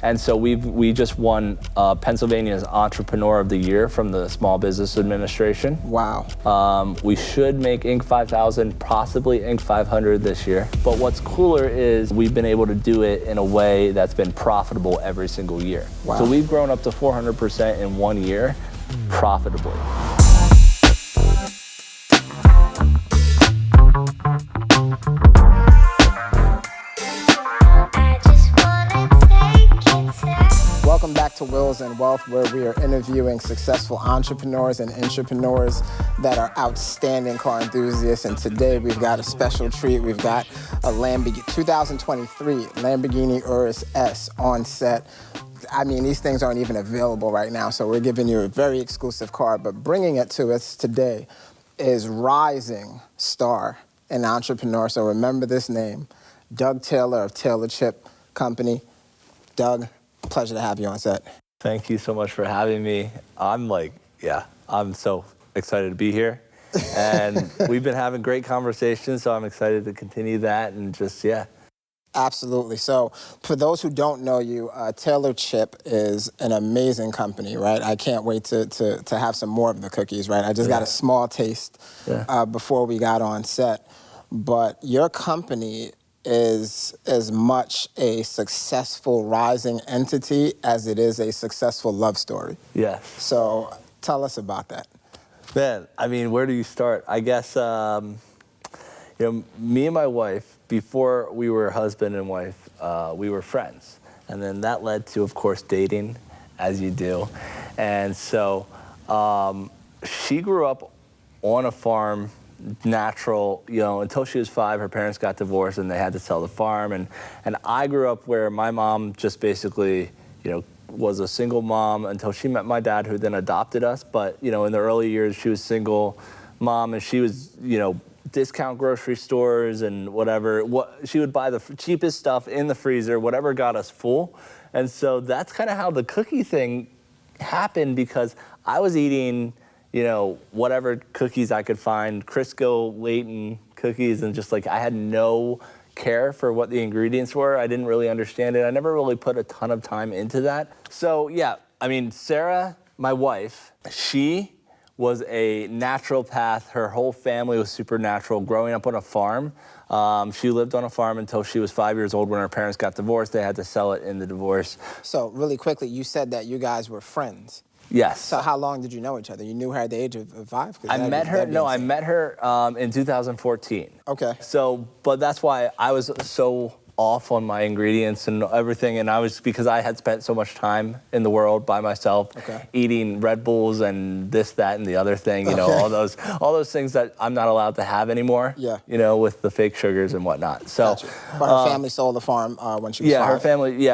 And so we just won Pennsylvania's Entrepreneur of the Year from the Small Business Administration. Wow. We should make Inc. 5000, possibly Inc. 500 this year. But what's cooler is we've been able to do it in a way that's been profitable every single year. Wow. So we've grown up to 400% in 1 year profitably. Welcome back to Wheels and Wealth, where we are interviewing successful entrepreneurs and intrapreneurs that are outstanding car enthusiasts. And today we've got a special treat. We've got a 2023 Lamborghini Urus S on set. I mean, these things aren't even available right now, so we're giving you a very exclusive car. But bringing it to us today is rising star and entrepreneur. So remember this name, Doug Taylor of Taylor Chip Company. Doug, pleasure to have you on set. Thank you so much for having me. I'm so excited to be here. And we've been having great conversations, so I'm excited to continue that and just, yeah. Absolutely. So for those who don't know you, Taylor Chip is an amazing company, right? I can't wait to have some more of the cookies, right? I just got a small taste before we got on set. But your company is as much a successful rising entity as it is a successful love story. Yes. So tell us about that. Man, I mean, where do you start? I guess, me and my wife, before we were husband and wife, we were friends. And then that led to, of course, dating, as you do. And so she grew up on a farm, natural, until she was 5, her parents got divorced and they had to sell the farm. And I grew up where my mom just basically, was a single mom until she met my dad, who then adopted us. But, in the early years, she was single mom, and she was, discount grocery stores and whatever. She would buy the cheapest stuff in the freezer, whatever got us full. And so that's kind of how the cookie thing happened, because I was eating, whatever cookies I could find, Crisco, Layton cookies, and just I had no care for what the ingredients were. I didn't really understand it. I never really put a ton of time into that. So yeah, I mean, Sarah, my wife, she was a naturopath. Her whole family was super natural, growing up on a farm. She lived on a farm until she was 5 years old. When her parents got divorced, they had to sell it in the divorce. So really quickly, you said that you guys were friends. Yes. So how long did you know each other? You knew her at the age of 5? I met her in 2014. Okay. So, but that's why I was so off on my ingredients and everything, and because I had spent so much time in the world by myself, eating Red Bulls and this, that, and the other thing, all those things that I'm not allowed to have anymore. Yeah. With the fake sugars and whatnot. So, gotcha. But her family sold the farm when she was 5. Her family,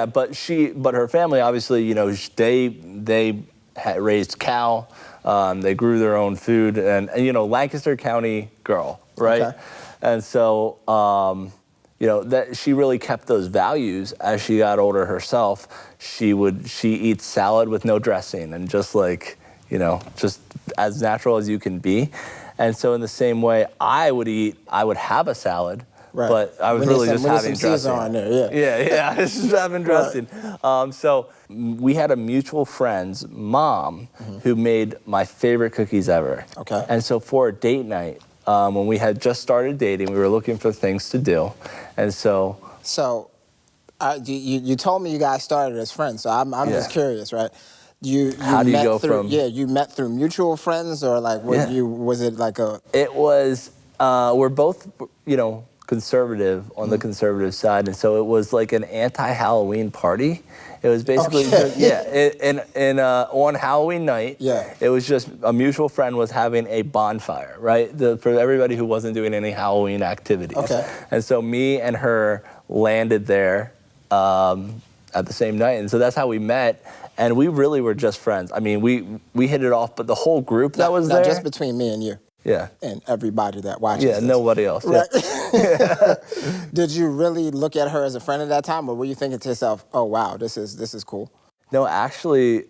but her family obviously, they had raised cow, they grew their own food, and Lancaster County girl, right? Okay. And so, that she really kept those values as she got older herself. She eats salad with no dressing, and just just as natural as you can be. And so in the same way, I would have a salad. Right. But I was really just having dressing. On there, Yeah, just having dressing. Right. So we had a mutual friend's mom who made my favorite cookies ever. Okay. And so for a date night, when we had just started dating, we were looking for things to do. And so... So you told me you guys started as friends, so I'm just curious, right? How do you go from... Yeah, you met through mutual friends, or was it like a... It was, we're both, conservative on the conservative side, and so it was like an anti-Halloween party. It was basically on Halloween night. Yeah. It was just a mutual friend was having a bonfire, right? For everybody who wasn't doing any Halloween activities. Okay. And so me and her landed there at the same night, and so that's how we met. And we really were just friends. I mean, we hit it off, but the whole group that was there. Just between me and you. Yeah. And everybody that watches. Yeah, nobody else. Right. Yeah. Did you really look at her as a friend at that time, or were you thinking to yourself, oh, wow, this is cool? No, actually,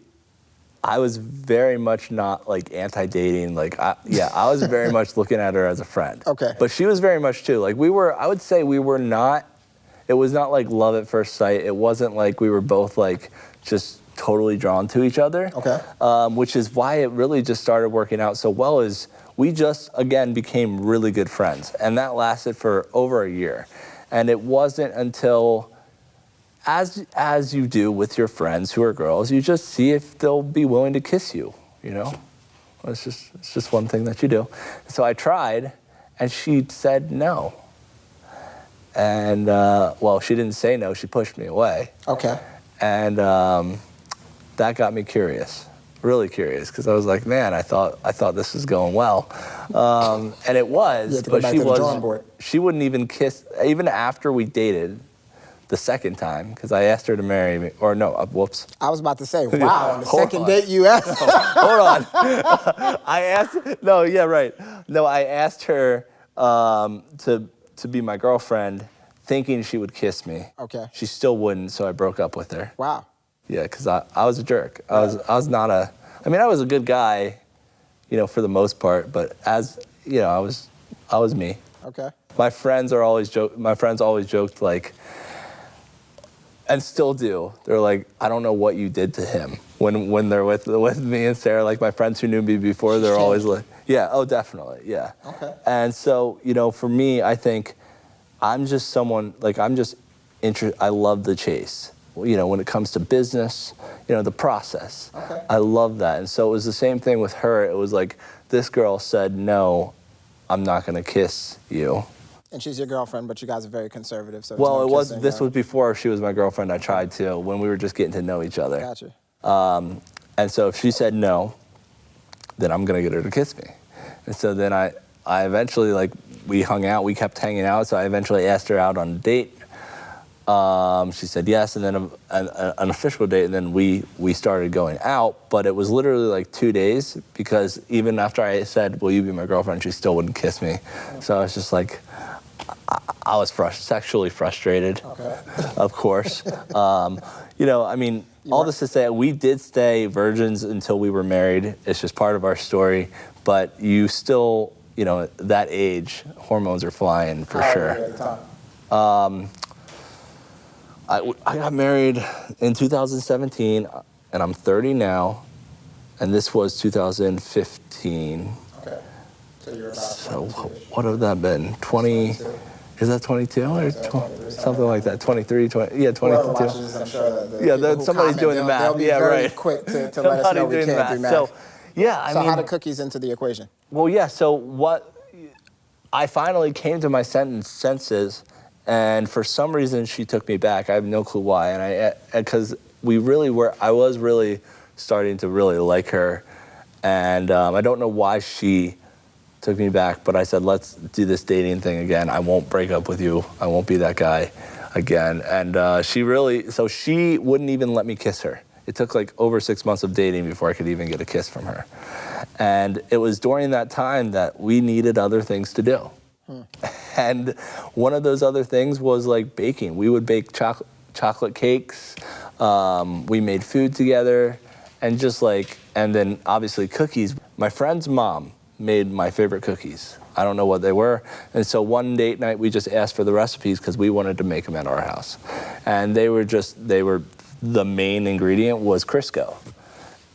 I was very much not anti-dating. I was very much looking at her as a friend. Okay. But she was very much too. I would say we were not it was not like love at first sight. It wasn't like we were both like just totally drawn to each other. Okay. Which is why it really just started working out so well. Is we just again became really good friends, and that lasted for over a year. And it wasn't until, as you do with your friends who are girls, you just see if they'll be willing to kiss you. You know, it's just one thing that you do. So I tried, and she said no. And well, she didn't say no. She pushed me away. Okay. And that got me curious, really curious, because I was like, man, I thought this was going well, and it was. But she wouldn't even kiss, even after we dated the second time, because I asked her to marry me, or no, whoops. I was about to say, wow, on the second date you asked. No, hold on. I asked her to be my girlfriend, thinking she would kiss me. Okay. She still wouldn't, so I broke up with her. Wow. Yeah, because I was a jerk. I was not a. I mean, I was a good guy, you know, for the most part. But as you know, I was me. Okay. My friends always joked like, and still do. They're like, I don't know what you did to him when they're with me and Sarah. Like my friends who knew me before, they're always like, yeah, oh, definitely, yeah. Okay. And so, you know, for me, I think I'm just someone like I love the chase. You know, when it comes to business, you know, the process. Okay. I love that. And so it was the same thing with her. It was like, this girl said, no, I'm not going to kiss you. And she's your girlfriend, but you guys are very conservative. So well, this was before she was my girlfriend. I tried to, when we were just getting to know each other. Gotcha. And so if she said no, then I'm going to get her to kiss me. And so then I eventually, like, we hung out. We kept hanging out. So I eventually asked her out on a date. She said yes, and then an official date, and then we started going out, but it was literally like 2 days, because even after I said, will you be my girlfriend, she still wouldn't kiss me. So I was just like, I was sexually frustrated, okay. Of course. You know, I mean, all this to say, we did stay virgins until we were married. It's just part of our story, but you still, you know, that age, hormones are flying for sure. How old were you at the time? I got married in 2017, and I'm 30 now, and this was 2015. Okay. So you're about So what would that have been? 20? 22. Is that 22 or something like that? 23, 20, yeah, 22. Watches this, I'm sure somebody's doing the math. They'll be very quick to let us know we can't do math. So, yeah, I mean, how do cookies into the equation? Well, yeah. So I finally came to my senses. And for some reason, she took me back. I have no clue why. And because I was really starting to really like her. And I don't know why she took me back, but I said, let's do this dating thing again. I won't break up with you. I won't be that guy again. And she wouldn't even let me kiss her. It took like over 6 months of dating before I could even get a kiss from her. And it was during that time that we needed other things to do. And one of those other things was like baking. We would bake chocolate cakes. We made food together, and then obviously cookies. My friend's mom made my favorite cookies. I don't know what they were. And so one date night, we just asked for the recipes because we wanted to make them at our house. And the main ingredient was Crisco.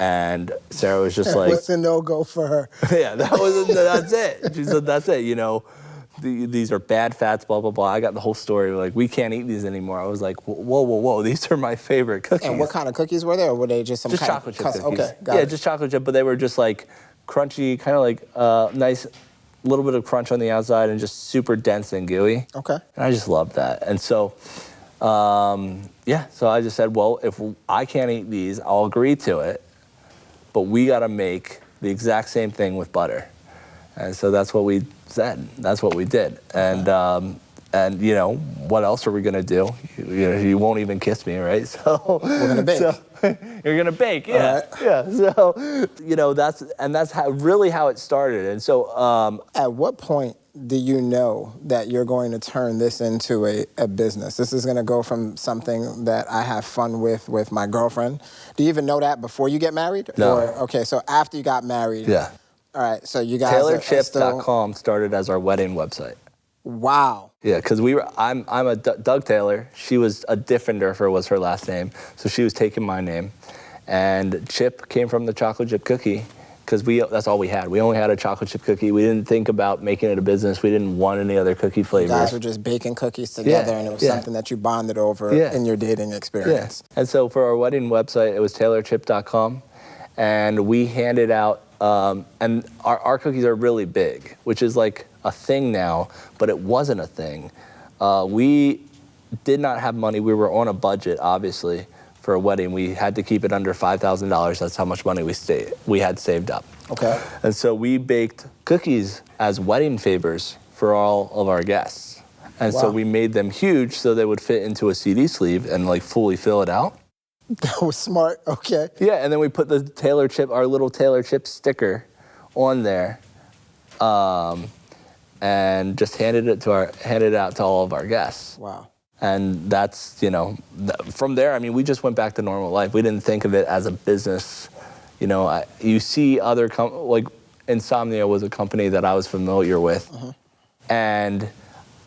And Sarah was just like, what's a no-go for her? Yeah, that's it. She said, that's it, you know. These are bad fats, blah, blah, blah. I got the whole story. Like, we can't eat these anymore. I was like, whoa. These are my favorite cookies. And what kind of cookies were there? Or were they just some kind chocolate chip cookies. Okay, got it. Yeah, just chocolate chip, but they were just like crunchy, kind of like nice, little bit of crunch on the outside and just super dense and gooey. Okay. And I just loved that. And so, so I just said, well, if I can't eat these, I'll agree to it, but we got to make the exact same thing with butter. And so that's what we said. That's what we did. And you know, what else are we gonna do? You won't even kiss me, right? So we're gonna bake. So, you're gonna bake, yeah, right. Yeah. So you know, that's how it started. And so, at what point do you know that you're going to turn this into a business? This is gonna go from something that I have fun with my girlfriend. Do you even know that before you get married? No. Okay, so after you got married. Yeah. All right, so you guys TaylorChips.com started as our wedding website. Wow. Yeah, because I'm a Doug Taylor. She was a Diffenderfer was her last name, so she was taking my name. And Chip came from the chocolate chip cookie, because that's all we had. We only had a chocolate chip cookie. We didn't think about making it a business. We didn't want any other cookie flavors. You guys were just baking cookies together, and it was something that you bonded over in your dating experience. And so for our wedding website, it was taylorchip.com, and we handed out, and our cookies are really big, which is like a thing now, but it wasn't a thing. We did not have money. We were on a budget, obviously, for a wedding. We had to keep it under $5,000. That's how much money we had saved up. Okay. And so we baked cookies as wedding favors for all of our guests. And so we made them huge so they would fit into a CD sleeve and like fully fill it out. That was smart. Okay. Yeah, and then we put the Taylor Chip, our little Taylor Chip sticker on there, and just handed it out to all of our guests. Wow. And that's, from there, I mean, we just went back to normal life. We didn't think of it as a business. You see other, like Insomnia was a company that I was familiar with. And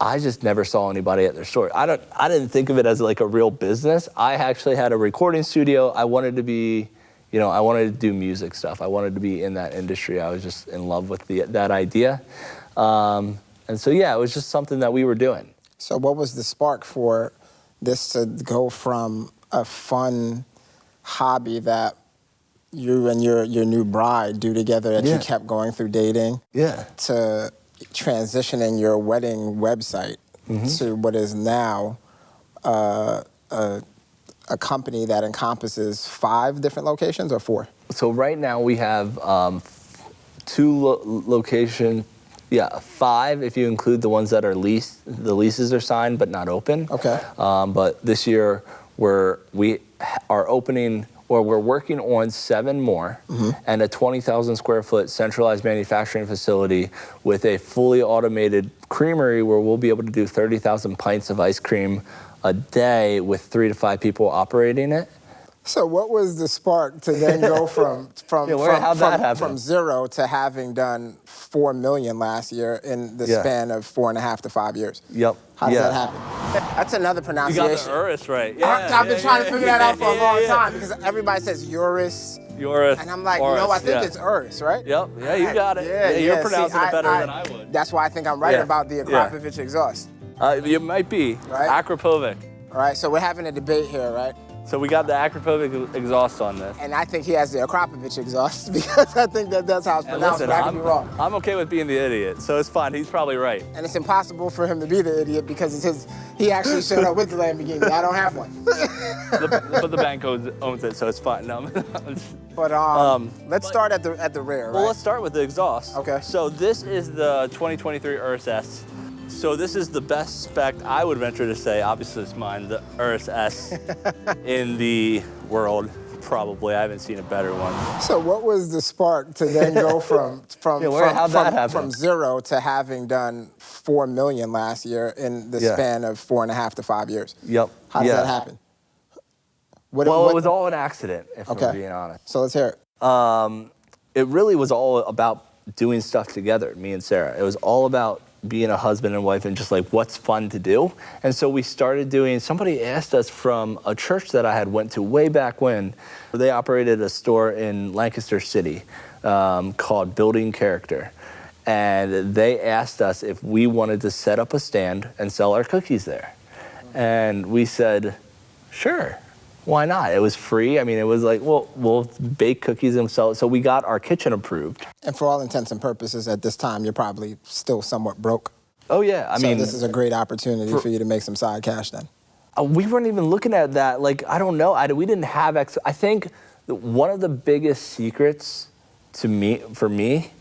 I just never saw anybody at their store. I didn't think of it as like a real business. I actually had a recording studio. I wanted to be, I wanted to do music stuff. I wanted to be in that industry. I was just in love with that idea. And so, yeah, it was just something that we were doing. So what was the spark for this to go from a fun hobby that you and your new bride do together that you kept going through dating to transitioning your wedding website to what is now a company that encompasses 5 different locations or 4? So right now we have 2 locations. Yeah, 5 if you include the ones that are leased. The leases are signed but not open. Okay. But this year we are opening, or we're working on 7 more, and a 20,000 square foot centralized manufacturing facility with a fully automated creamery where we'll be able to do 30,000 pints of ice cream a day with 3 to 5 people operating it. So what was the spark to then go from 0 to having done $4 million last year in the span of 4.5 to 5 years? Yep. How does that happen? That's another pronunciation. You got the Urus right. I've been trying to figure that out for a long time because everybody says Urus. Urus. And I'm like, I think it's Urus, right? Yep. Yeah, you got it. Yeah, you're pronouncing it better than I would. That's why I think I'm right about the Akrapovic exhaust. You might be. Right? Akrapovic. All right, so we're having a debate here, right? So we got the Akrapovic exhaust on this. And I think he has the Akrapovic exhaust because I think that's how it's pronounced, but I could be wrong. I'm okay with being the idiot, so it's fine. He's probably right. And it's impossible for him to be the idiot because he actually showed up with the Lamborghini. I don't have one. But the bank owns it, so it's fine. No. But let's start at the rear, right? Well, let's start with the exhaust. Okay. So this is the 2023 Urus S. So this is the best spec, I would venture to say, obviously it's mine, the Urus S in the world, probably. I haven't seen a better one. So what was the spark to then go from 0 to having done $4 million last year in the span of 4.5 to 5 years? Yep. How did that happen? It was all an accident, if I'm being honest. So let's hear it. It really was all about doing stuff together, me and Sarah. It was all about being a husband and wife and just like what's fun to do. And so we started doing, somebody asked us from a church that I had went to way back when. They operated a store in Lancaster City called Building Character. And they asked us if we wanted to set up a stand and sell our cookies there. And we said, sure. Why not? It was free. I mean, it was like, well, we'll bake cookies and sell it. So we got our kitchen approved. And for all intents and purposes, at this time, you're probably still somewhat broke. Oh, yeah. I mean, this is a great opportunity for you to make some side cash then. We weren't even looking at that. Like, I don't know. We didn't have I think one of the biggest secrets for me,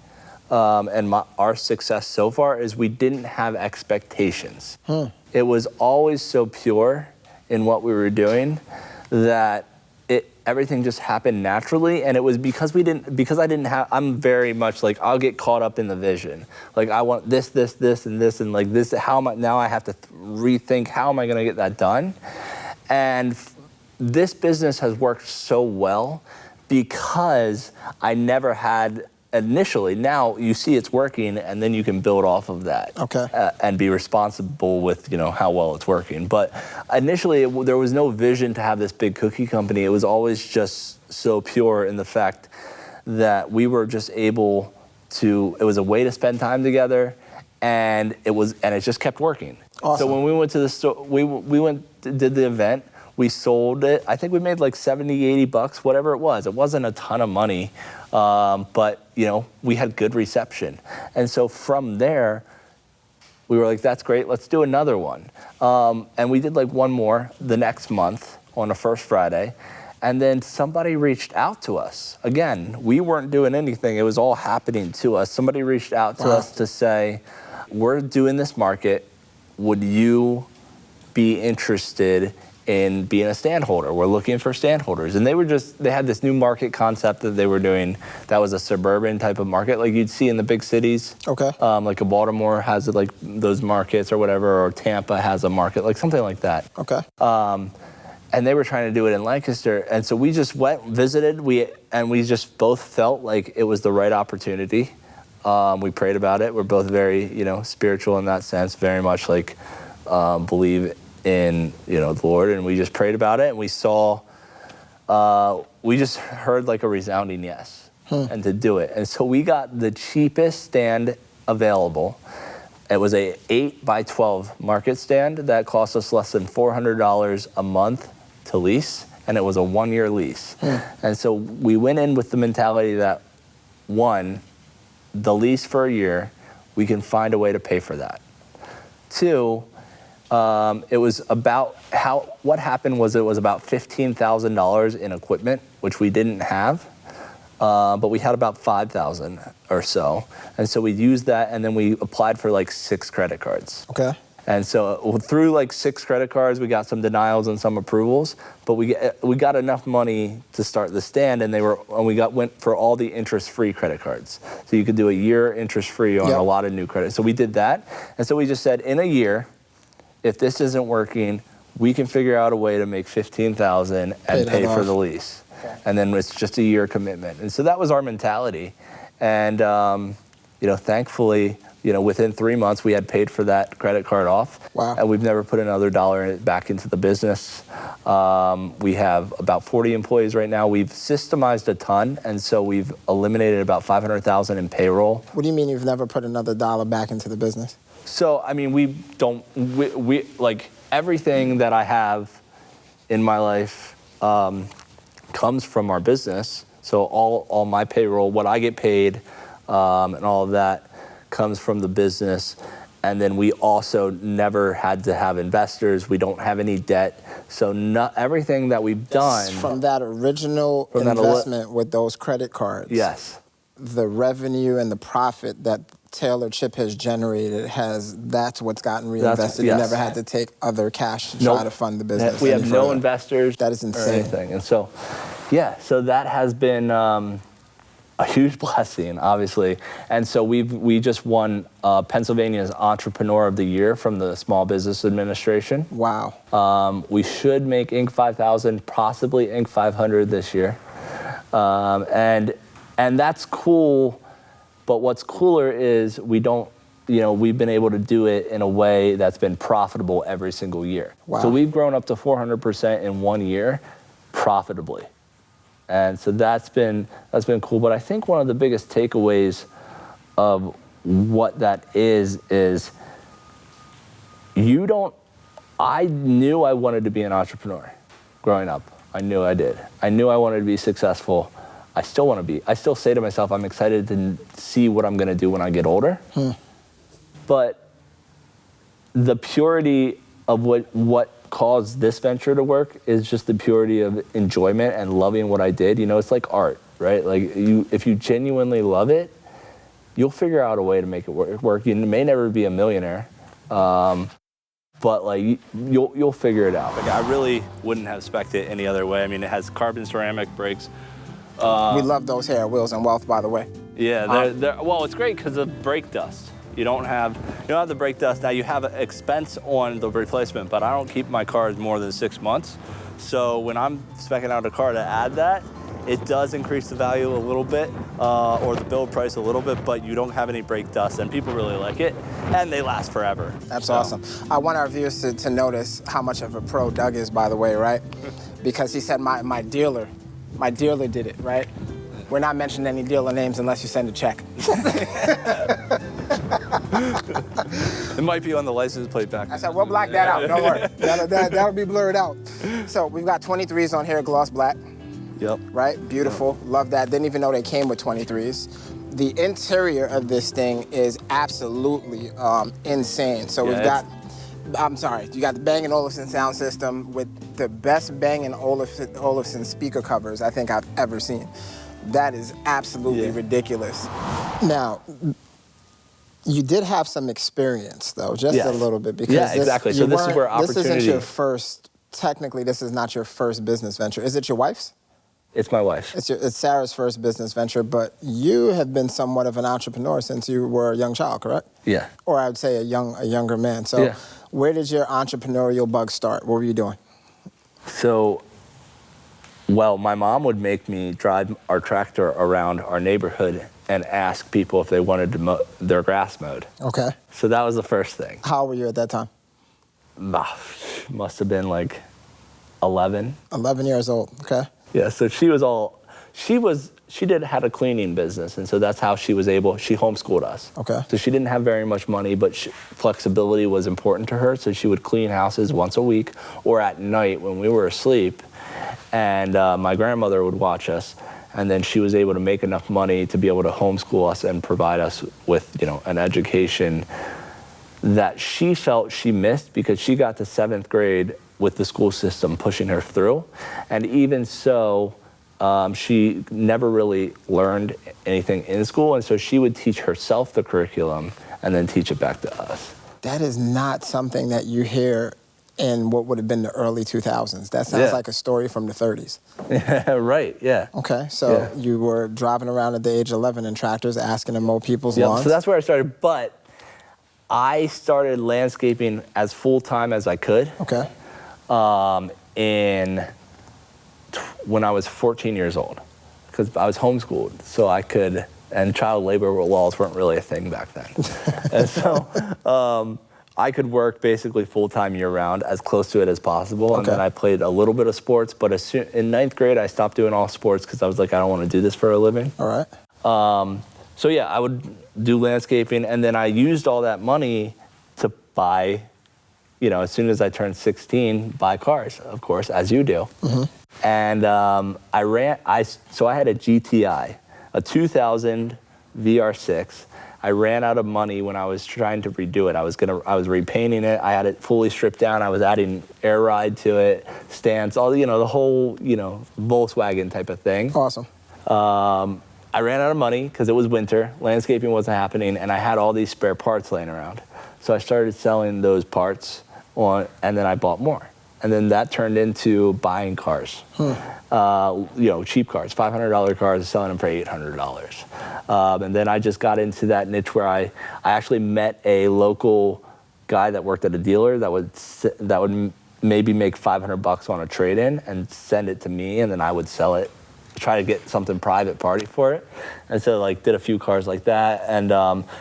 and our success so far is we didn't have expectations. It was always so pure in what we were doing that everything just happened naturally, and it was because I'm very much like, I'll get caught up in the vision. Like, I want this, and this, and like this, now I have to rethink, how am I gonna get that done? And this business has worked so well because I never had initially. Now you see it's working, and then you can build off of that. Okay. And be responsible with, how well it's working. But initially, there was no vision to have this big cookie company. It was always just so pure in the fact that we were just able to, it was a way to spend time together, and it just kept working. Awesome. So when we went to the store, did the event, we sold it. I think we made like 70, 80 bucks, whatever it was. It wasn't a ton of money, but we had good reception. And so from there, we were like, that's great, let's do another one. And we did like one more the next month on the first Friday. And then somebody reached out to us. Again, we weren't doing anything, it was all happening to us. Somebody reached out to us to say, we're doing this market, would you be interested in being a stand holder? We're looking for stand holders. And they had this new market concept that they were doing that was a suburban type of market like you'd see in the big cities. Okay. Like a Baltimore has like those markets or whatever, or Tampa has a market, like something like that. Okay. And they were trying to do it in Lancaster. And so we just went, visited, we just both felt like it was the right opportunity. We prayed about it. We're both very, spiritual in that sense, very much like believe in, the Lord. And we just prayed about it, and we just heard like a resounding yes, and to do it. And so we got the cheapest stand available. It was a 8x12 market stand that cost us less than $400 a month to lease, and it was a 1-year lease. And so we went in with the mentality that, one, the lease for a year, we can find a way to pay for that. Two, it was about what happened was it was about $15,000 in equipment, which we didn't have, but we had about $5,000 or so. And so we used that, and then we applied for like 6 credit cards. Okay. And so through like 6 credit cards, we got some denials and some approvals, but we got enough money to start the stand, and went for all the interest-free credit cards. So you could do a year interest-free on a lot of new credit. So we did that, and so we just said, in a year, if this isn't working, we can figure out a way to make $15,000 and pay for the lease. Okay. And then it's just a year commitment. And so that was our mentality. And thankfully, within 3 months, we had paid for that credit card off. Wow. And we've never put another dollar back into the business. We have about 40 employees right now. We've systemized a ton, and so we've eliminated about $500,000 in payroll. What do you mean you've never put another dollar back into the business? So, I mean, we like everything that I have in my life comes from our business. So all my payroll, what I get paid, and all of that comes from the business. And then we also never had to have investors. We don't have any debt. So everything that we've done. From that original investment with those credit cards. Yes. The revenue and the profit that Taylor Chip has generated that's what's gotten reinvested. You never had to take other cash to try to fund the business. We have no investors. That is insane. Or anything. And so, so that has been a huge blessing, obviously. And so we just won Pennsylvania's Entrepreneur of the Year from the Small Business Administration. Wow. We should make Inc. 5000, possibly Inc. 500 this year. And that's cool. But what's cooler is we've been able to do it in a way that's been profitable every single year. Wow. So we've grown up to 400% in 1 year profitably. And so that's been cool. But I think one of the biggest takeaways of what that is I knew I wanted to be an entrepreneur growing up. I knew I did. I knew I wanted to be successful. I still want to be. I still say to myself, I'm excited to see what I'm going to do when I get older. But the purity of what caused this venture to work is just the purity of enjoyment and loving what I did. It's like art, right? Like if you genuinely love it, you'll figure out a way to make it work. You may never be a millionaire, but like you'll figure it out. Like I really wouldn't have spec'd it any other way. I mean, it has carbon ceramic brakes. We love those here at Wheels and Wealth, by the way. Yeah, well, it's great because of brake dust. You don't have the brake dust. Now you have an expense on the replacement, but I don't keep my cars more than 6 months. So when I'm speccing out a car to add that, it does increase the value a little bit, or the build price a little bit, but you don't have any brake dust, and people really like it, and they last forever. That's awesome. I want our viewers to notice how much of a pro Doug is, by the way, right? Because he said my dealer did it, right? We're not mentioning any dealer names unless you send a check. It might be on the license plate back. I said, we'll black that out, don't worry. That'll be blurred out. So we've got 23s on here, gloss black. Yep. Right, beautiful, love that. Didn't even know they came with 23s. The interior of this thing is absolutely insane. So we've got, you got the Bang & Olufsen sound system with the best Bang & Olufsen speaker covers I think I've ever seen. That is absolutely ridiculous. Now, you did have some experience though, just a little bit, because exactly. So this is where opportunity. This isn't your first. Technically, this is not your first business venture. Is it your wife's? It's my wife's. It's Sarah's first business venture, but you have been somewhat of an entrepreneur since you were a young child, correct? Yeah. Or I would say a younger man. So where did your entrepreneurial bug start? What were you doing? So, well, my mom would make me drive our tractor around our neighborhood and ask people if they wanted to mow their grass mowed. Okay. So that was the first thing. How old were you at that time? Must have been like 11. 11 years old, okay. Yeah, so she had a cleaning business, and so that's how she homeschooled us. Okay. So she didn't have very much money, but flexibility was important to her, so she would clean houses once a week or at night when we were asleep, and my grandmother would watch us, and then she was able to make enough money to be able to homeschool us and provide us with, an education that she felt she missed because she got to 7th grade with the school system pushing her through. And even so, she never really learned anything in school, and so she would teach herself the curriculum and then teach it back to us. That is not something that you hear in what would have been the early 2000s. That sounds like a story from the 30s. Right, yeah. Okay, so you were driving around at the age of 11 in tractors asking to mow people's lawns? So that's where I started, but I started landscaping as full-time as I could. Okay. When I was 14 years old, because I was homeschooled, so I could, and child labor laws weren't really a thing back then. And so I could work basically full-time year-round, as close to it as possible, and then I played a little bit of sports, but in 9th grade, I stopped doing all sports because I was like, I don't want to do this for a living. All right. So yeah, I would do landscaping, and then I used all that money to buy, as soon as I turned 16, buy cars, of course, as you do. Mm-hmm. And I had a GTI, a 2000 VR6. I ran out of money when I was trying to redo it. I was repainting it. I had it fully stripped down. I was adding air ride to it, stands, all the whole, Volkswagen type of thing. Awesome. I ran out of money because it was winter. Landscaping wasn't happening, and I had all these spare parts laying around. So I started selling those parts and then I bought more. And then that turned into buying cars. Cheap cars, $500 cars, selling them for $800. And then I just got into that niche where I actually met a local guy that worked at a dealer that would maybe make $500 on a trade-in and send it to me, and then I would sell it, try to get something private party for it. And so did a few cars like that, and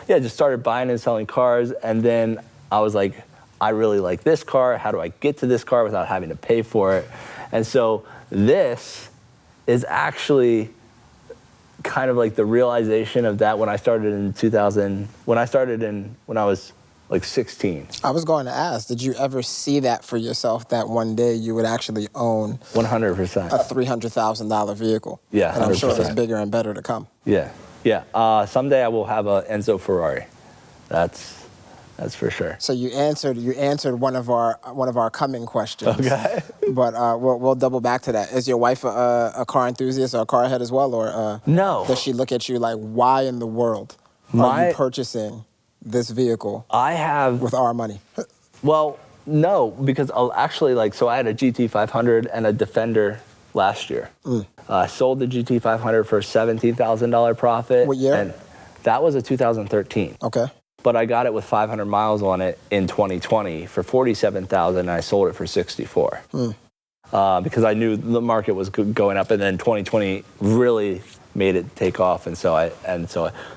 just started buying and selling cars. And then I was like, I really like this car. How do I get to this car without having to pay for it? And so this is actually kind of like the realization of that when I started in 2000, when I was like 16. I was going to ask, did you ever see that for yourself, that one day you would actually own 100% a $300,000 vehicle? Yeah, 100%. And I'm sure there's bigger and better to come. Yeah. Someday I will have a Enzo Ferrari. That's for sure. So you answered one of our coming questions. Okay. But we'll double back to that. Is your wife a car enthusiast or a car head as well, or no? Does she look at you like, why in the world are you purchasing this vehicle? With our money. Well, no, because actually, so I had a GT500 and a Defender last year. I sold the GT500 for $17,000 profit. What year? And that was a 2013. Okay. But I got it with 500 miles on it in 2020 for $47,000, and I sold it for $64,000. because I knew the market was going up, and then 2020 really made it take off, and so I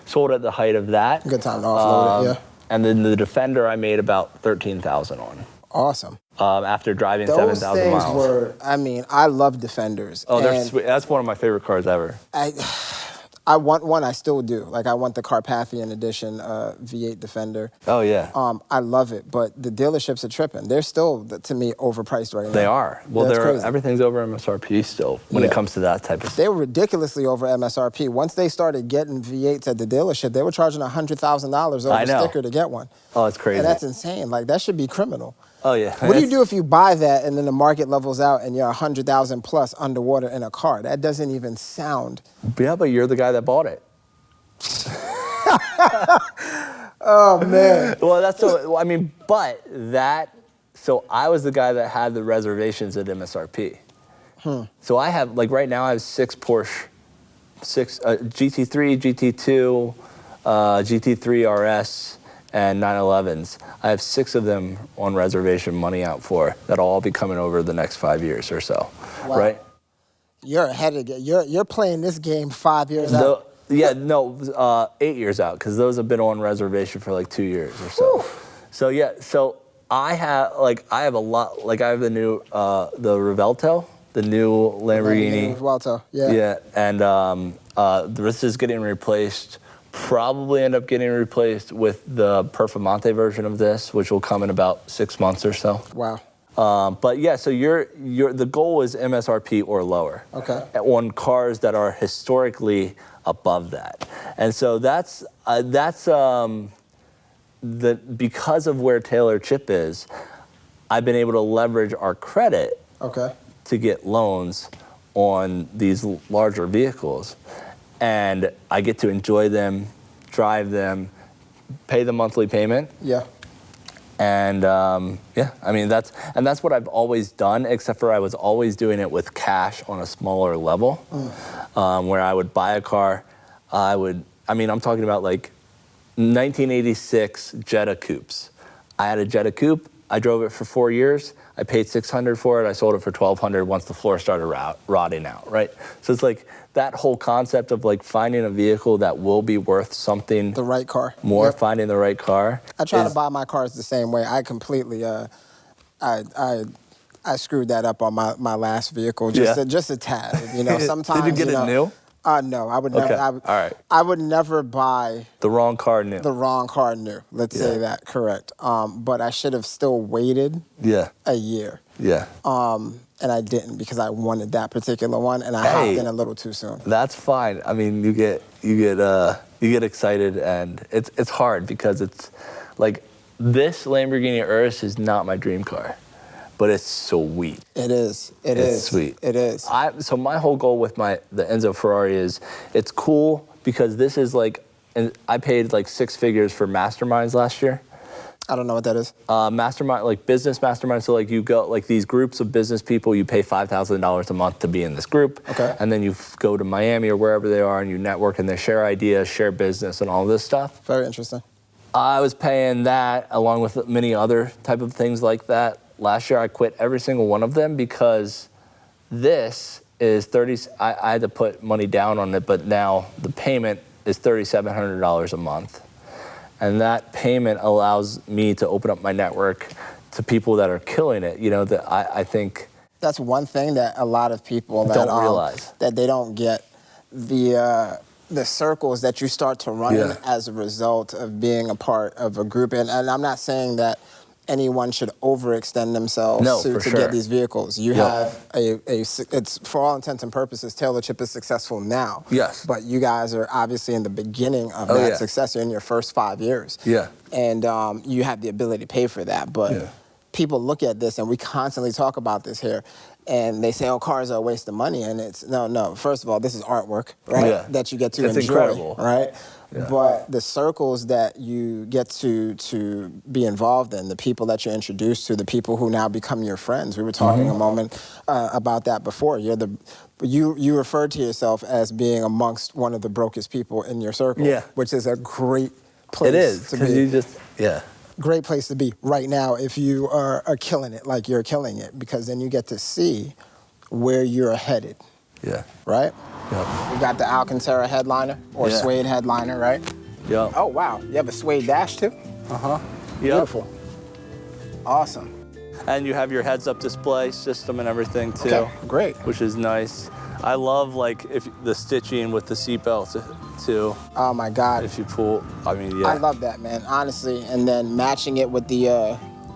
sold at the height of that. Good time to offload it, yeah. And then the Defender I made about 13,000 on. Awesome. After driving Those 7,000 miles. things were, I mean, I love Defenders. Oh, they're sweet. That's one of my favorite cars ever. I want one, I still do. Like, I want the Carpathian Edition V8 Defender. Oh, yeah. I love it, but the dealerships are tripping. They're still, to me, overpriced right now. They are. Well, everything's over MSRP still when it comes to that type of stuff. They were ridiculously over MSRP. Once they started getting V8s at the dealership, they were charging $100,000 over sticker to get one. Oh, it's crazy. And that's insane. Like, that should be criminal. Oh, yeah. What do you do if you buy that and then the market levels out and you're 100,000 plus underwater in a car? That doesn't even sound. Yeah, but you're the guy that bought it. Oh, man. Well, so I was the guy that had the reservations at MSRP. So I have, like right now I have 6 Porsche, GT3, GT2, GT3 RS, and 911s. I have 6 of them on reservation money out for that'll all be coming over the next 5 years or so, right? You're ahead of it. You're playing this game 5 years out. 8 years out, because those have been on reservation for like 2 years or so. Whew. So yeah, so I have a lot. Like I have the new the Revelto, the new Lamborghini. Revelto, yeah. Yeah, and the rest is getting replaced. Probably end up getting replaced with the Performante version of this, which will come in about 6 months or so. Wow. But yeah, so the goal is MSRP or lower. Okay. On cars that are historically above that, and so that's because of where Taylor Chip is, I've been able to leverage our credit. Okay. To get loans on these larger vehicles. And I get to enjoy them, drive them, pay the monthly payment. Yeah. And I mean, that's what I've always done, except for I was always doing it with cash on a smaller level, where I would buy a car. I'm talking about like 1986 Jetta coupes. I had a Jetta coupe. I drove it for 4 years. I paid $600 for it. I sold it for $1,200 once the floor started rotting out, right? So it's like that whole concept of like finding a vehicle that will be worth something. The right car. Finding the right car. I try to buy my cars the same way. I completely, I screwed that up on my last vehicle, just a tad. You know, sometimes. Did you get it new? No, I would never. Okay. All right. I would never buy the wrong car new. The wrong car new. Let's say that, correct. But I should have still waited. A year. Yeah. And I didn't because I wanted that particular one, and I hopped in a little too soon. That's fine. I mean, you get excited, and it's hard because it's like this Lamborghini Urus is not my dream car. But it's sweet. It is. It's sweet. It is. So my whole goal with the Enzo Ferrari is it's cool because this is like, and I paid like 6 figures for masterminds last year. I don't know what that is. Mastermind, like business mastermind. So like you go, like these groups of business people, you pay $5,000 a month to be in this group. Okay. And then you go to Miami or wherever they are and you network and they share ideas, share business and all this stuff. Very interesting. I was paying that along with many other type of things like that. Last year, I quit every single one of them because this is I had to put money down on it, but now the payment is $3,700 a month. And that payment allows me to open up my network to people that are killing it. You know, that I think... That's one thing that a lot of people don't realize. That they don't get. The circles that you start to run in as a result of being a part of a group. And I'm not saying that anyone should overextend themselves to get these vehicles. You have it's for all intents and purposes, Taylor Chip is successful now. Yes. But you guys are obviously in the beginning of that success. You're in your first 5 years. Yeah. And you have the ability to pay for that. But people look at this, and we constantly talk about this here, and they say, oh, cars are a waste of money. And it's, no. First of all, this is artwork, right? Yeah. That you get to enjoy. It's incredible. Right? Yeah. But the circles that you get to be involved in, the people that you're introduced to, the people who now become your friends. We were talking a moment about that before. You referred to yourself as being amongst one of the brokest people in your circle, which is a great place to be. It is, because you just, great place to be right now if you are killing it, like you're killing it, because then you get to see where you're headed. Yeah. Right? Yep. You got the Alcantara headliner or suede headliner, right? Yep. Oh, wow. You have a suede dash too? Uh-huh. Yep. Beautiful. Awesome. And you have your heads-up display system and everything too. Okay, great. Which is nice. I love like if the stitching with the seatbelts too. Oh my God. If you pull, I mean, yeah. I love that, man, honestly. And then matching it with the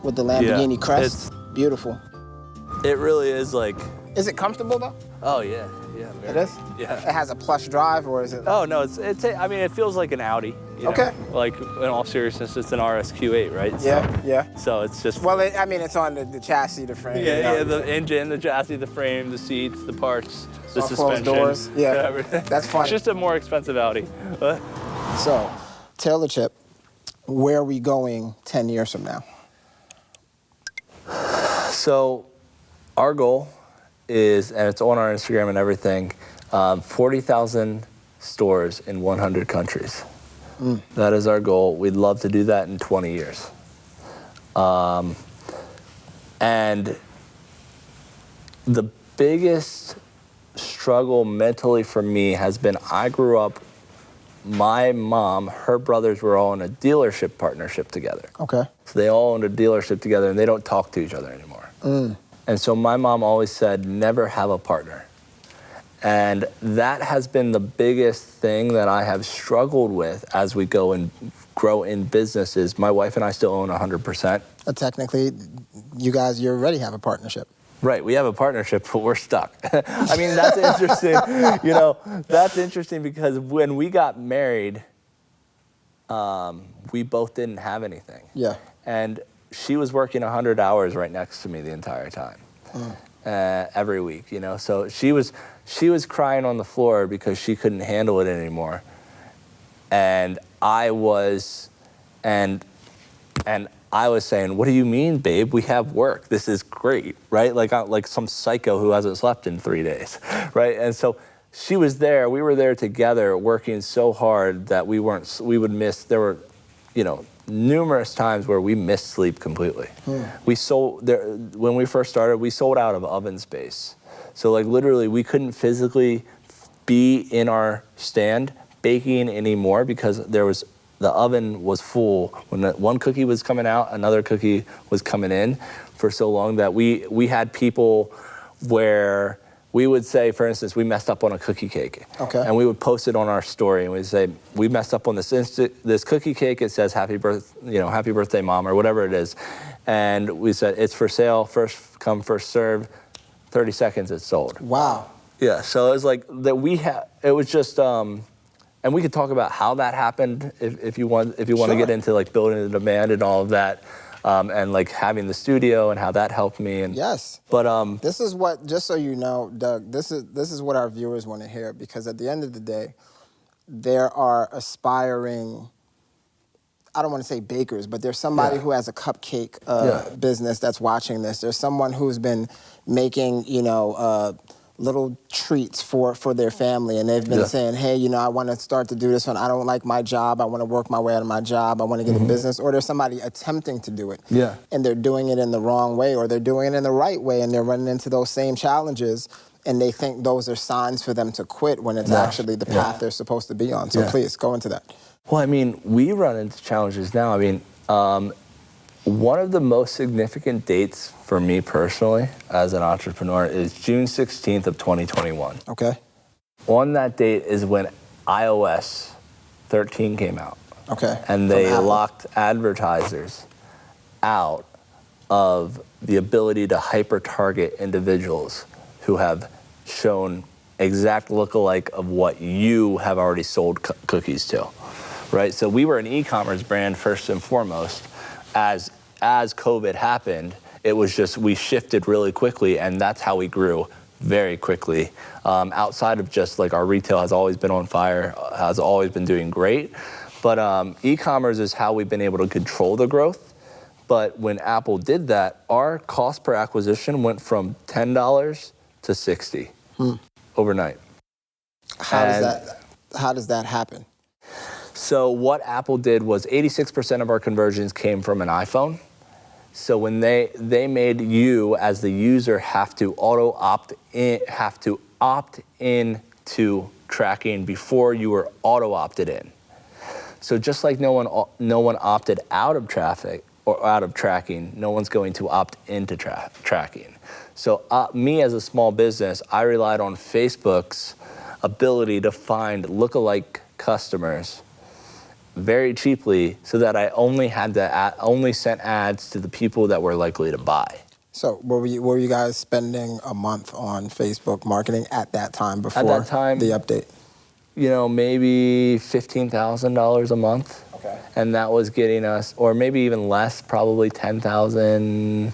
Lamborghini crest, beautiful. It really is like. Is it comfortable though? Oh yeah, yeah. It is? Yeah. It has a plush drive, or is it? Oh no, I mean, it feels like an Audi. Okay. Like in all seriousness, it's an RSQ8, right? So, yeah. So it's just. Well, I mean, it's on the chassis, the frame. Yeah, the engine, the chassis, the frame, the seats, the parts, the suspension. Doors. Yeah. Everything. That's funny. It's just a more expensive Audi. So, Taylor Chip, where are we going 10 years from now? So, our goal is, and it's on our Instagram and everything, 40,000 stores in 100 countries. That is our goal. We'd love to do that in 20 years. And the biggest struggle mentally for me has been I grew up, my mom, her brothers were all in a dealership partnership together. Okay. So they all owned a dealership together and they don't talk to each other anymore. And so my mom always said, never have a partner. And that has been the biggest thing that I have struggled with as we go and grow in businesses. My wife and I still own 100%. Technically, you already have a partnership. Right, we have a partnership, but we're stuck. I mean, that's interesting. That's interesting because when we got married, we both didn't have anything. Yeah. And she was working 100 hours right next to me the entire time, every week, So she was crying on the floor because she couldn't handle it anymore. And I was saying, what do you mean, babe? We have work. This is great, right? Like some psycho who hasn't slept in 3 days, right? And so she was there. We were there together working so hard that we would miss. There were, numerous times where we missed sleep completely. When we first started, we sold out of oven space. So literally we couldn't physically be in our stand baking anymore because the oven was full. When one cookie was coming out, another cookie was coming in for so long that we had people where we would say, for instance, we messed up on a cookie cake. Okay. And we would post it on our story and we'd say, we messed up on this cookie cake. It says happy birthday, Mom, or whatever it is. And we said, it's for sale, first come, first serve, 30 seconds it's sold. Wow. Yeah, so it was like that it was just, and we could talk about how that happened if you want to get into building the demand and all of that. And having the studio and how that helped me. And yes. But this is what, just so you know, Doug, this is what our viewers want to hear, because at the end of the day, there are aspiring, I don't want to say bakers, but there's somebody who has a cupcake business that's watching this. There's someone who's been making, little treats for their family, and they've been saying, hey, I want to start to do this one. I don't like my job. I want to work my way out of my job. I want to get a business. Or there's somebody attempting to do it, and they're doing it in the wrong way, or they're doing it in the right way, and they're running into those same challenges, and they think those are signs for them to quit when it's actually the path they're supposed to be on. So please, go into that. Well, I mean, we run into challenges now. I mean, one of the most significant dates for me personally as an entrepreneur is June 16th of 2021. Okay. On that date is when iOS 13 came out. Okay. And they locked advertisers out of the ability to hyper-target individuals who have shown exact lookalike of what you have already sold cookies to, right? So we were an e-commerce brand first and foremost. As COVID happened, it was just, we shifted really quickly, and that's how we grew very quickly. Outside of just our retail has always been on fire, has always been doing great. But e-commerce is how we've been able to control the growth. But when Apple did that, our cost per acquisition went from $10 to $60 overnight. How does that happen? So what Apple did was 86% of our conversions came from an iPhone. So when they made you as the user have to opt in to tracking before you were auto opted in. So just like no one opted out of traffic or out of tracking, no one's going to opt into tracking. So me as a small business, I relied on Facebook's ability to find lookalike customers very cheaply, so that I only sent ads to the people that were likely to buy. So were you guys spending a month on Facebook marketing at that time before At that time, the update? Maybe $15,000 a month. Okay. And that was getting us, or maybe even less, probably 10,000,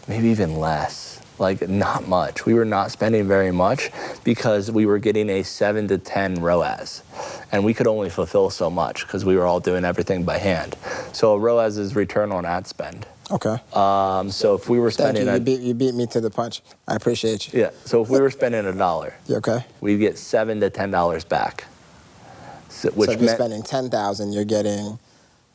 maybe even less. Like, not much. We were not spending very much because we were getting a 7 to 10 ROAS. And we could only fulfill so much because we were all doing everything by hand. So a ROAS is return on ad spend. Okay. So if we were spending... Thank you. You beat me to the punch. I appreciate you. Yeah. So if we were spending $1, you okay? We'd get $7 to $10 back. So if you're spending $10,000, you're getting,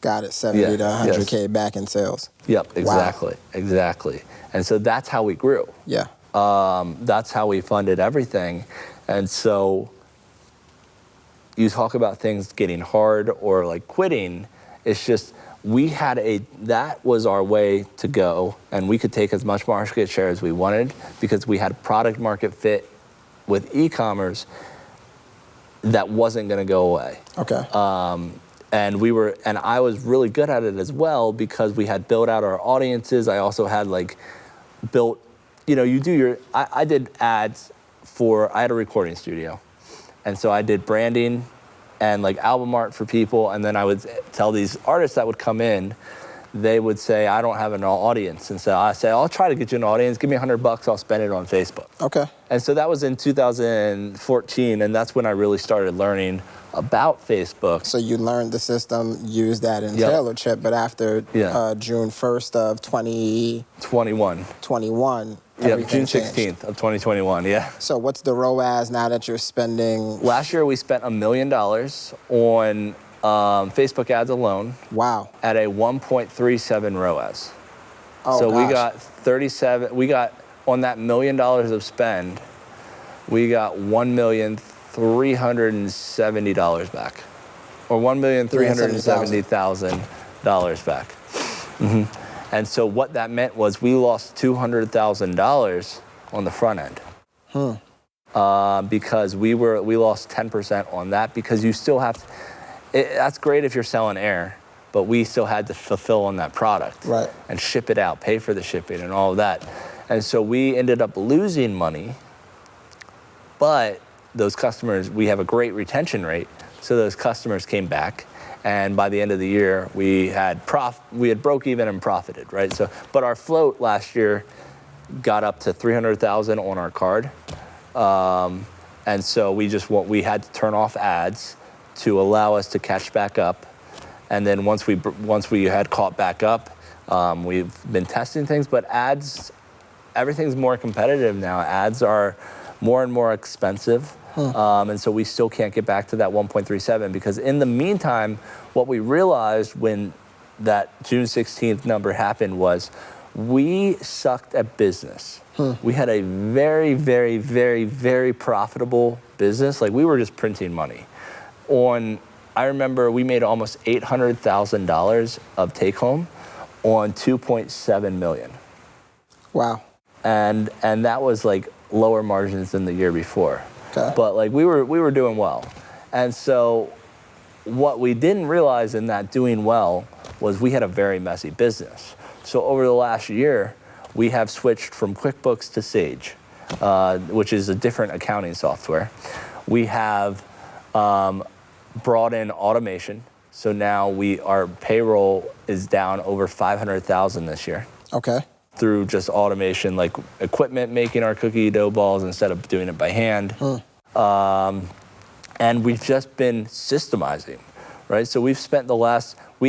got it, 70 to 100K back in sales. Yep, exactly, Wow. Exactly. And so that's how we grew. Yeah. That's how we funded everything. And so you talk about things getting hard or like quitting, it's just that was our way to go, and we could take as much market share as we wanted because we had product market fit with e-commerce that wasn't going to go away. Okay. And I was really good at it as well because we had built out our audiences. I also had I did ads I had a recording studio. And so I did branding and like album art for people. And then I would tell these artists that would come in, they would say, I don't have an audience. And so I say, I'll try to get you an audience. Give me $100, I'll spend it on Facebook. Okay. And so that was in 2014. And that's when I really started learning about Facebook. So you learned the system, used that in Taylor Chip, but after June 1st of 2021, June 16th of 2021, yeah. So what's the ROAS now that you're spending? Last year we spent $1 million on Facebook ads alone. Wow. At a 1.37 ROAS. Oh, so gosh. we got on that $1 million of spend, we got $1,370,000 back, or $1,370,000 back. Mm-hmm. And so what that meant was we lost $200,000 on the front end. Because we lost 10% on that, because you still have to, that's great if you're selling air, but we still had to fulfill on that product. Right. And ship it out, pay for the shipping and all of that. And so we ended up losing money, but those customers, we have a great retention rate, so those customers came back, and by the end of the year, we had broke even and profited, right? So, but our float last year got up to 300,000 on our card, and so we had to turn off ads to allow us to catch back up, and then once we had caught back up, we've been testing things, but ads, everything's more competitive now. Ads are more and more expensive. And so we still can't get back to that 1.37, because in the meantime, what we realized when that June 16th number happened was we sucked at business. We had a very, very, very, very profitable business. Like, we were just printing money. I remember we made almost $800,000 of take home on 2.7 million. Wow. And that was like lower margins than the year before. Okay. But like we were doing well. And so what we didn't realize in that doing well was we had a very messy business. So over the last year, we have switched from QuickBooks to Sage, which is a different accounting software. We have brought in automation. So now our payroll is down over 500,000 this year. Okay. Through just automation, like equipment making our cookie dough balls instead of doing it by hand. And we've just been systemizing, right? So we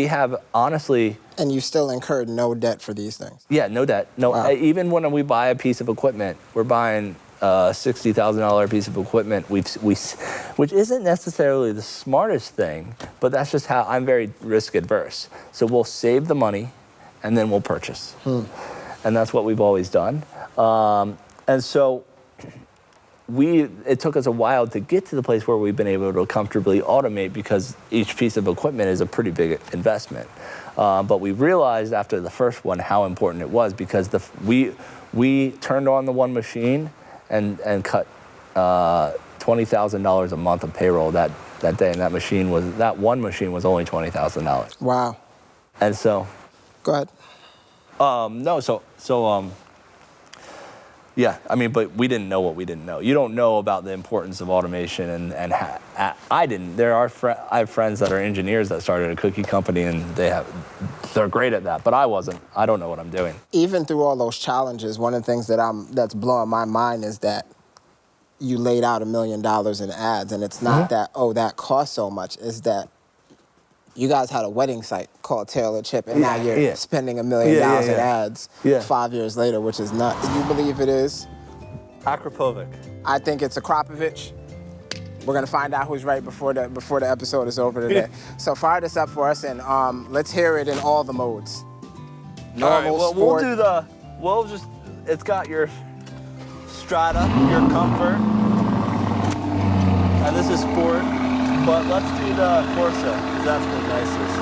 have honestly... And you still incurred no debt for these things? Yeah, no debt. No, wow. Even when we buy a piece of equipment, we're buying $60,000 piece of equipment, which isn't necessarily the smartest thing, but that's just how I'm very risk adverse. So we'll save the money, and then we'll purchase, and that's what we've always done. And so it took us a while to get to the place where we've been able to comfortably automate, because each piece of equipment is a pretty big investment. But we realized after the first one how important it was, because we turned on the one machine and cut $20,000 a month of payroll that day, and that one machine was only $20,000. Wow. And so, go ahead. Yeah, I mean, but we didn't know what we didn't know. You don't know about the importance of automation, and I didn't. I have friends that are engineers that started a cookie company, and they're great at that, but I wasn't. I don't know what I'm doing. Even through all those challenges, one of the things that's blowing my mind is that you laid out $1 million in ads, and it's not that, that costs so much. It's that you guys had a wedding site called Taylor Chip, and now you're spending $1 million in ads 5 years later, which is nuts. Do you believe it is? Akrapovic. I think it's Akrapovic. We're gonna find out who's right before the episode is over today. So fire this up for us, and let's hear it in all the modes. Normal, all right, well, sport. It's got your strata, your comfort, and this is sport. But let's do the Corsa, because that's the nicest.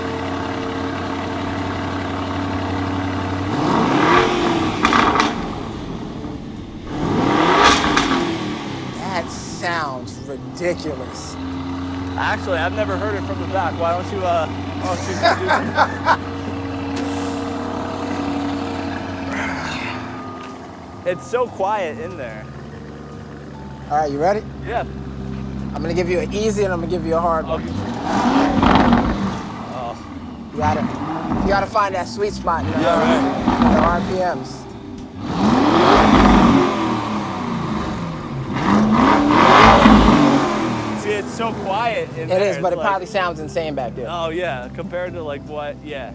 That sounds ridiculous. Actually, I've never heard it from the back. Why don't you do it? It's so quiet in there. All right, you ready? Yeah. I'm gonna give you an easy, and I'm gonna give you a hard one. Oh. You gotta find that sweet spot in the RPMs. See, it's so quiet in there. It is, but it probably sounds insane back there. Oh yeah, compared to like what? Yeah.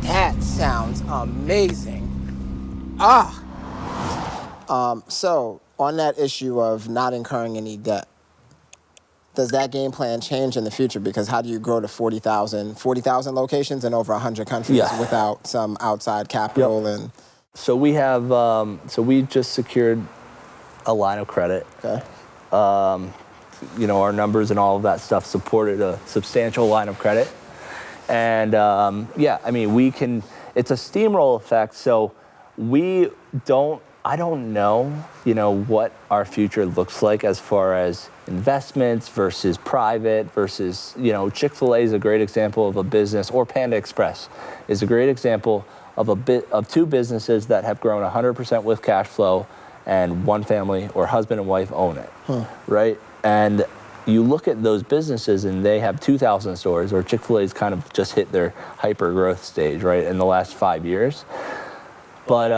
That sounds amazing. So on that issue of not incurring any debt, does that game plan change in the future? Because how do you grow to 40,000 locations in over 100 countries without some outside capital? And so we have, we just secured a line of credit. Okay. Our numbers and all of that stuff supported a substantial line of credit. And it's a steamroll effect. So I don't know, what our future looks like as far as investments versus private versus, Chick-fil-A is a great example of a business, or Panda Express is a great example of two businesses that have grown 100% with cash flow, and one family or husband and wife own it, right? And you look at those businesses and they have 2,000 stores, or Chick-fil-A's kind of just hit their hyper growth stage, right, in the last 5 years. But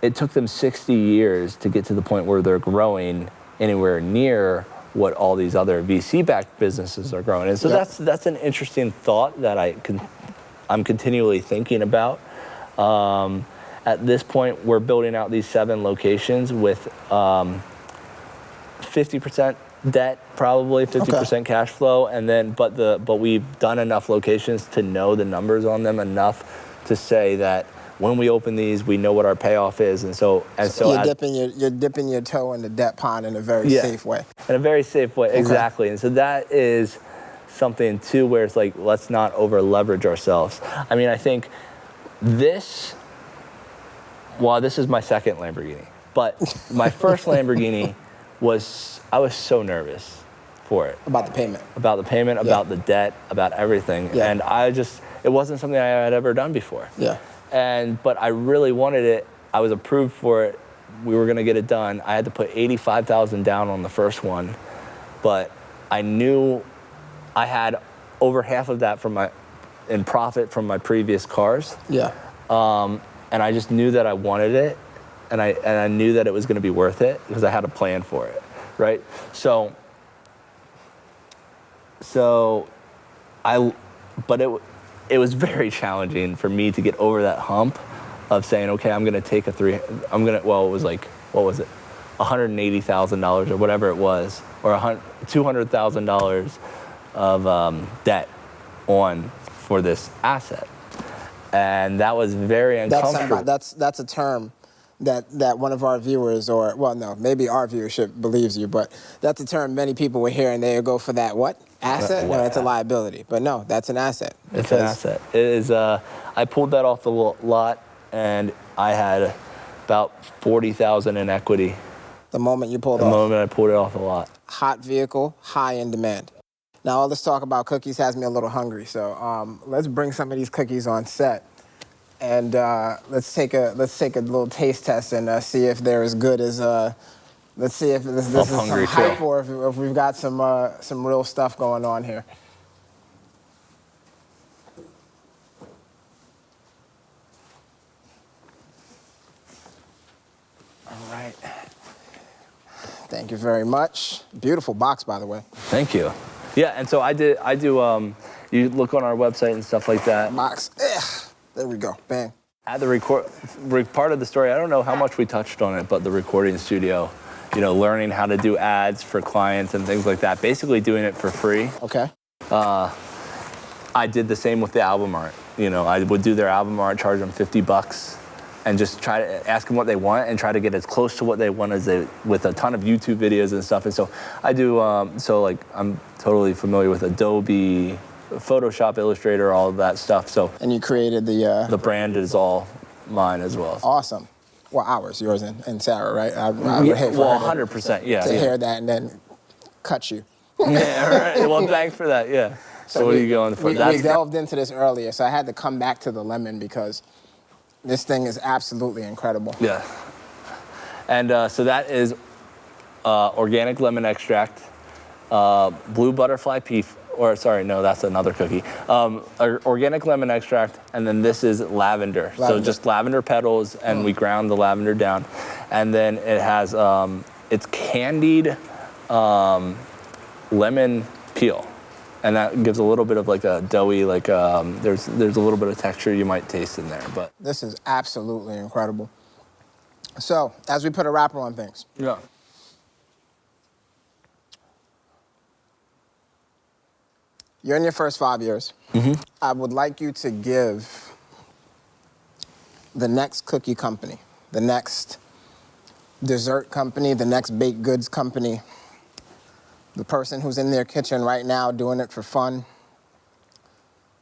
it took them 60 years to get to the point where they're growing anywhere near what all these other VC-backed businesses are growing. And so that's an interesting thought that I'm continually thinking about. At this point, we're building out these 7 locations with 50% debt, probably 50% cash flow, and then but we've done enough locations to know the numbers on them enough to say that when we open these, we know what our payoff is, and so you're dipping your toe in the debt pond in a very safe way. In a very safe way, exactly. And so that is something too, where it's like, let's not over leverage ourselves. I mean, I think this is my second Lamborghini, but my first Lamborghini I was so nervous for it. About the payment, about the debt, about everything, and it wasn't something I had ever done before. Yeah. But I really wanted it. I was approved for it. We were gonna get it done. I had to put $85,000 down on the first one, but I knew I had over half of that in profit from my previous cars. Yeah. And I just knew that I wanted it, and I knew that it was gonna be worth it because I had a plan for it, right? But it was very challenging for me to get over that hump of saying, okay, I'm gonna take it was like what was it, $180,000 or whatever it was, or $200,000 of debt on for this asset. And that was very uncomfortable. That's a term that one of our viewers, or, well, no, maybe our viewership believes you, but that's a term many people would hear and they would go for that, what? Asset? No, it's a liability. But no, that's an asset. It's an asset. It is, I pulled that off the lot and I had about $40,000 in equity. The moment you pulled The off? moment I pulled it off the lot. Hot vehicle, high in demand. Now, all this talk about cookies has me a little hungry, so let's bring some of these cookies on set. And let's take a little taste test and see if they're as good as. Let's see if this is some hype or if we've got some real stuff going on here. All right. Thank you very much. Beautiful box, by the way. Thank you. Yeah, and so I do. You look on our website and stuff like that. Box. There we go. Bang. At the part of the story, I don't know how much we touched on it, but the recording studio, learning how to do ads for clients and things like that, basically doing it for free. Okay. I did the same with the album art. I would do their album art, charge them $50, and just try to ask them what they want and try to get as close to what they want with a ton of YouTube videos and stuff. And so I do, I'm totally familiar with Adobe, Photoshop, Illustrator, all of that stuff. So. And you created the brand is all mine as well. Awesome. Well, ours, yours and Sarah, right? I would hate for her 100%, yeah. To hear that and then cut you. Yeah, right. Well, thanks for that, yeah. So what are you going for? We delved into this earlier, so I had to come back to the lemon because this thing is absolutely incredible. Yeah. And so that is organic lemon extract, blue butterfly pea, that's another cookie. Organic lemon extract, and then this is lavender. So just lavender petals, and we ground the lavender down. And then it has, it's candied lemon peel. And that gives a little bit of like a doughy, there's a little bit of texture you might taste in there. But this is absolutely incredible. So, as we put a wrapper on things. Yeah. You're in your first 5 years. Mm-hmm. I would like you to give the next cookie company, the next dessert company, the next baked goods company, the person who's in their kitchen right now doing it for fun,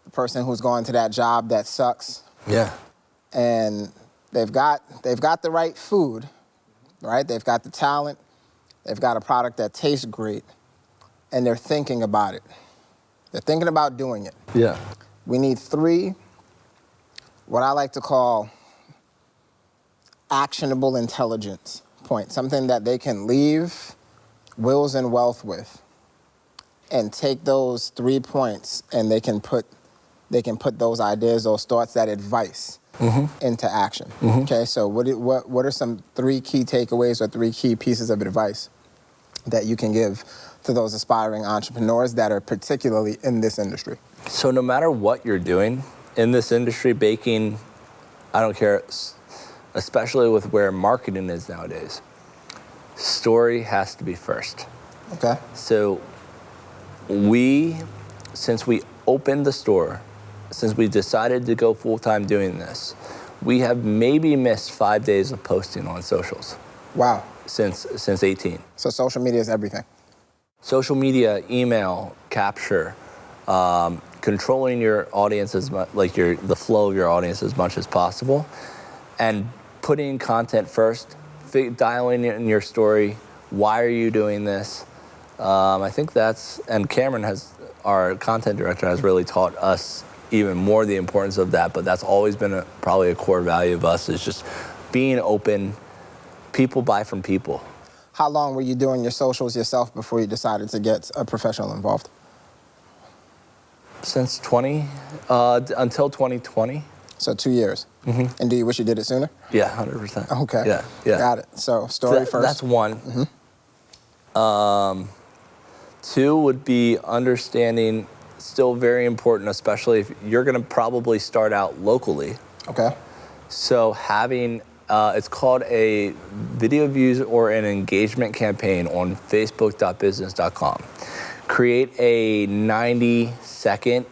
the person who's going to that job that sucks. Yeah. And they've got the right food, right? They've got the talent, they've got a product that tastes great, and they're thinking about it. They're thinking about doing it. Yeah. We need 3, what I like to call actionable intelligence points, something that they can leave Wheels and Wealth with, and take those 3 points and they can put those ideas, those thoughts, that advice into action. Okay, so what are some 3 key takeaways or 3 key pieces of advice that you can give to those aspiring entrepreneurs that are particularly in this industry? So no matter what you're doing in this industry, baking, I don't care, especially with where marketing is nowadays, story has to be first. Okay. So since we opened the store, since we decided to go full-time doing this, we have maybe missed 5 days of posting on socials. Wow. Since 18. So social media is everything. Social media, email, capture, controlling your audience the flow of your audience as much as possible, and putting content first, dialing in your story. Why are you doing this? I think and Cameron our content director, has really taught us even more the importance of that, but that's always been probably a core value of us, is just being open. People buy from people. How long were you doing your socials yourself before you decided to get a professional involved? Since until 2020. So 2 years. And do you wish you did it sooner? Yeah, 100%. Okay. Yeah. Got it. So story first. That's one. 2 would be understanding, still very important, especially if you're going to probably start out locally. Okay. So having It's called a video views or an engagement campaign on facebook.business.com. Create a 90-second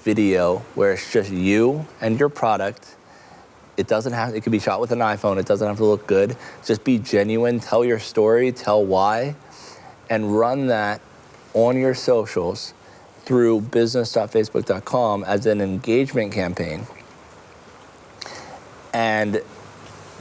video where it's just you and your product. It could be shot with an iPhone. It doesn't have to look good. Just be genuine, tell your story, tell why, and run that on your socials through business.facebook.com as an engagement campaign. And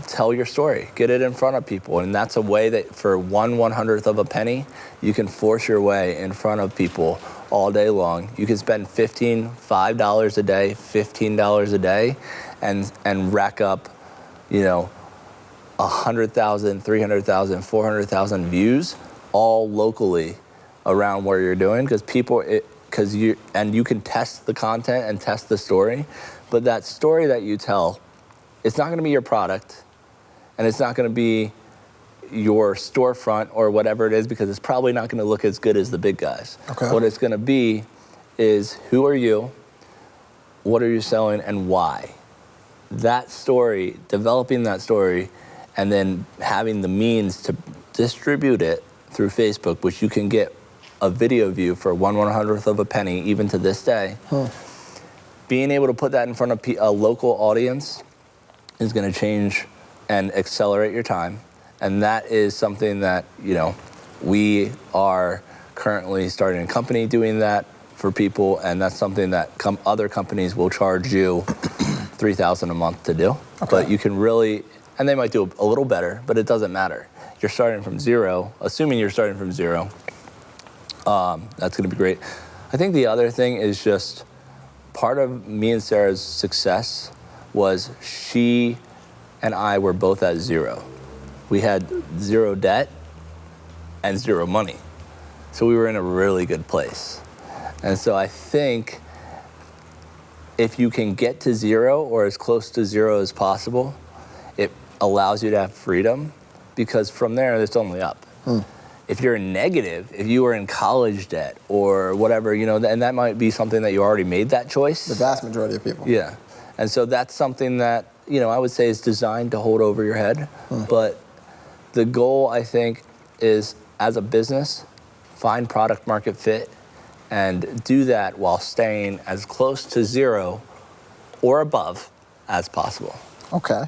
tell your story, get it in front of people. And that's a way that for 1/100th of a penny, you can force your way in front of people all day long. You can spend $5 a day, $15 a day, and rack up, 100,000, 300,000, 400,000 views, all locally around where you're doing, because you can test the content and test the story, but that story that you tell, it's not going to be your product, and it's not going to be your storefront or whatever it is, because it's probably not going to look as good as the big guys. Okay. What it's going to be is, who are you, what are you selling, and why? That story, developing that story, and then having the means to distribute it through Facebook, which you can get a video view for 1/100th of a penny, even to this day. Being able to put that in front of a local audience is going to change and accelerate your time. And that is something that, we are currently starting a company doing that for people, and that's something that other companies will charge you $3,000 a month to do. Okay. But you can really, and they might do a little better, but it doesn't matter. You're starting from zero, assuming you're starting from zero. That's going to be great. I think the other thing is just part of me and Sarah's success was she and I were both at zero. We had zero debt and zero money. So we were in a really good place. And so I think if you can get to zero or as close to zero as possible, it allows you to have freedom, because from there, it's only up. If you're negative, if you were in college debt or whatever, and that might be something that you already made that choice. The vast majority of people. Yeah. And so that's something that, I would say is designed to hold over your head. But the goal, I think, is as a business, find product market fit and do that while staying as close to zero or above as possible. Okay.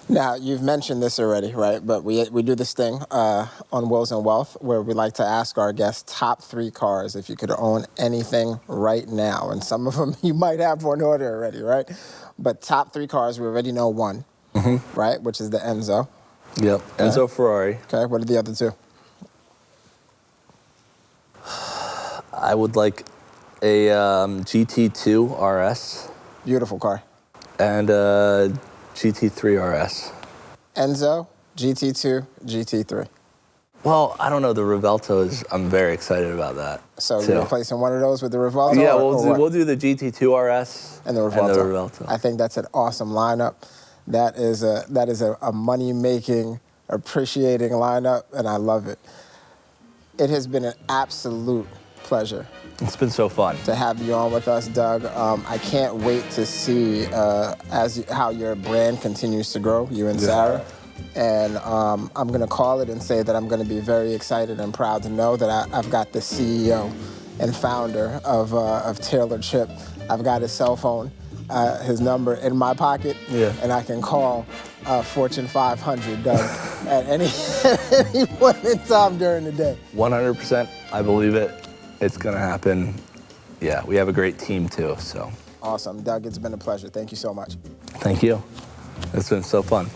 Now, you've mentioned this already, right? But we do this thing on Wheels and Wealth where we like to ask our guests top 3 cars if you could own anything right now. And some of them you might have one order already, right? But top 3 cars, we already know one, right? Which is the Enzo. Yep, Enzo Ferrari. Okay, what are the other 2? I would like a GT2 RS. Beautiful car. And GT3 RS. Enzo, GT2, GT3. Well, I don't know. The Revelto I'm very excited about that. So you're replacing one of those with the Revelto? Yeah, we'll do the GT2 RS and the Revelto. I think that's an awesome lineup. That is a money-making, appreciating lineup, and I love it. It has been an absolute pleasure. It's been so fun to have you on with us, Doug. I can't wait to see how your brand continues to grow, you and Sarah. And I'm going to call it and say that I'm going to be very excited and proud to know that I've got the CEO and founder of Taylor Chip. I've got his cell phone, his number in my pocket, and I can call Fortune 500, Doug, at any point in time during the day. 100%, I believe it. It's going to happen. Yeah, we have a great team too, so. Awesome. Doug, it's been a pleasure. Thank you so much. Thank you. It's been so fun.